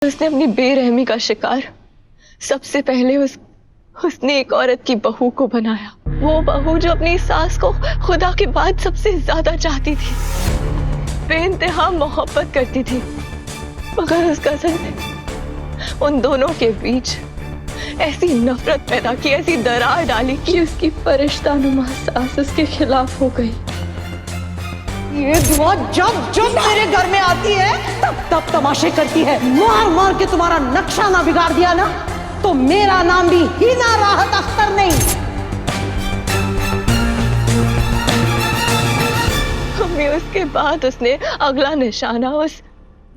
उसने अपनी बेरहमी का शिकार सबसे पहले उसने एक औरत की बहू को बनाया। वो बहू जो अपनी सास को खुदा के बाद सबसे ज्यादा चाहती थी, बेइंतहा मोहब्बत करती थी, मगर उस गजल ने उन दोनों के बीच ऐसी नफरत पैदा की, ऐसी दरार डाली कि उसकी फरिश्तानुमा सास उसके खिलाफ हो गई। ये दुआ जब जब मेरे घर में आती है तब तब तमाशे करती है। मार मार के तुम्हारा नक्शा ना बिगाड़ दिया ना तो मेरा नाम भी हिना राहत अख्तर नहीं। मम्मी, उसके बाद उसने अगला निशाना उस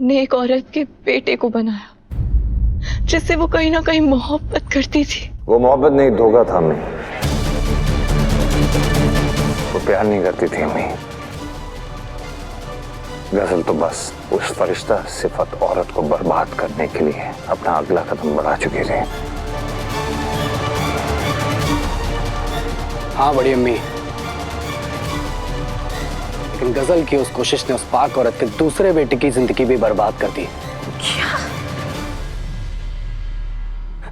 नेक औरत के बेटे को बनाया जिससे वो कहीं ना कहीं मोहब्बत करती थी। वो मोहब्बत नहीं, धोखा था अम्मी। वो प्यार नहीं करती थी अम्मी। गजल तो बस उस फरिश्ता सिफत औरत को बर्बाद करने के लिए अपना अगला कदम बढ़ा चुकी थी। हाँ बड़ी अम्मी, लेकिन गजल की उस कोशिश ने उस पाक औरत के दूसरे बेटे की जिंदगी भी बर्बाद कर दी। क्या?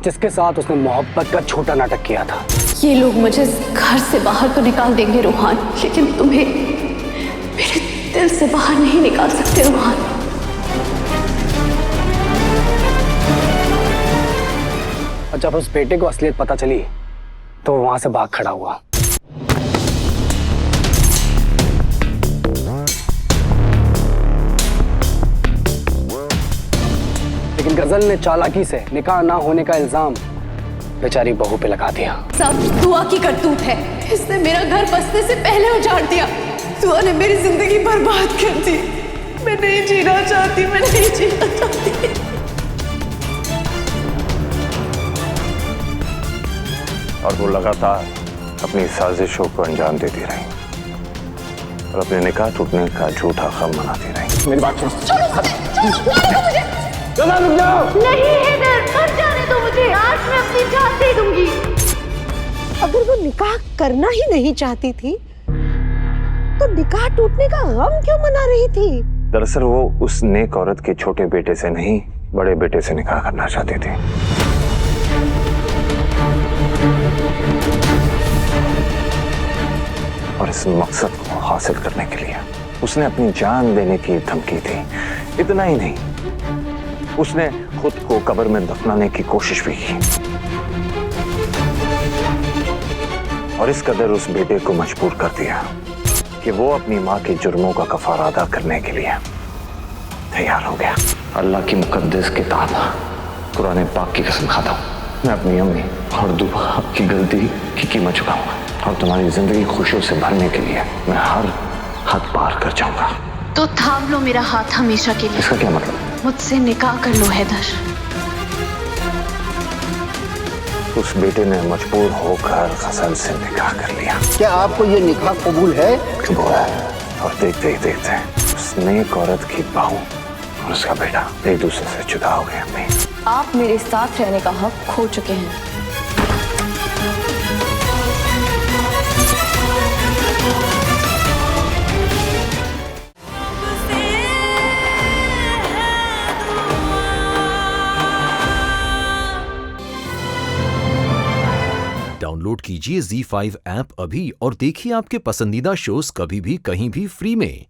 जिसके साथ उसने मोहब्बत का छोटा नाटक किया था। ये लोग मुझे घर से बाहर तो निकाल देंगे रूहान, लेकिन तुम्हें मेरे दिल से बाहर नहीं निकाल सकते रूहान। और जब उस बेटे को असलियत पता चली तो वो वहां से भाग खड़ा हुआ। लेकिन गजल ने चालाकी से निकाह ना होने का इल्जाम बेचारी बहू पे लगा दिया। सब दुआ की करतूत है। इसने मेरा घर बसने से पहले उजाड़ दिया। दुआ ने मेरी जिंदगी बर्बाद कर दी। मैं नहीं जीना चाहती, मैं नहीं जीना चाहती। और वो लगातार अपनी साजिशों को अंजाम देती रही और अपने निकाह टूटने का झूठा गम मनाती रही। मेरी बात सुनो। रुक जाओ। नहीं हैदर, मत जाने दो मुझे। आज मैं अपनी जान दे दूंगी। अगर वो निकाह करना ही नहीं चाहती थी तो निकाह टूटने का गम क्यों मना रही थी? दरअसल वो उस नेक औरत के छोटे बेटे से नहीं, बड़े बेटे से निकाह करना चाहती थी। और इस मकसद को हासिल करने के लिए उसने अपनी जान देने की धमकी दी। इतना ही नहीं, उसने खुद को कब्र में दफनाने की कोशिश भी की और इस कदर उस बेटे को मजबूर कर दिया कि वो अपनी माँ के जुर्मों का कफारा अदा करने के लिए तैयार हो गया। अल्लाह की मुकद्दस किताब कुरान पाक की कसम खाता हूँ, मैं अपनी अम्मी और दुआ की गलती की कीमत चुकाऊंगा और तुम्हारी जिंदगी खुशियों से भरने के लिए मैं हर हद पार कर जाऊंगा। तो थाम लो मेरा हाथ हमेशा के लिए। इसका क्या मतलब? मुझसे निकाह कर लो हैदर। उस बेटे ने मजबूर होकर गजल से निकाह कर लिया। क्या आपको ये निकाह कबूल है? कबूल है। और देखते ही देखते उस नेक औरत की बहू और उसका बेटा एक दूसरे से जुदा हो गए। अम्मी, आप मेरे साथ रहने का हक खो चुके हैं। डाउनलोड कीजिए ZEE5 ऐप अभी और देखिए आपके पसंदीदा शोज कभी भी कहीं भी फ्री में।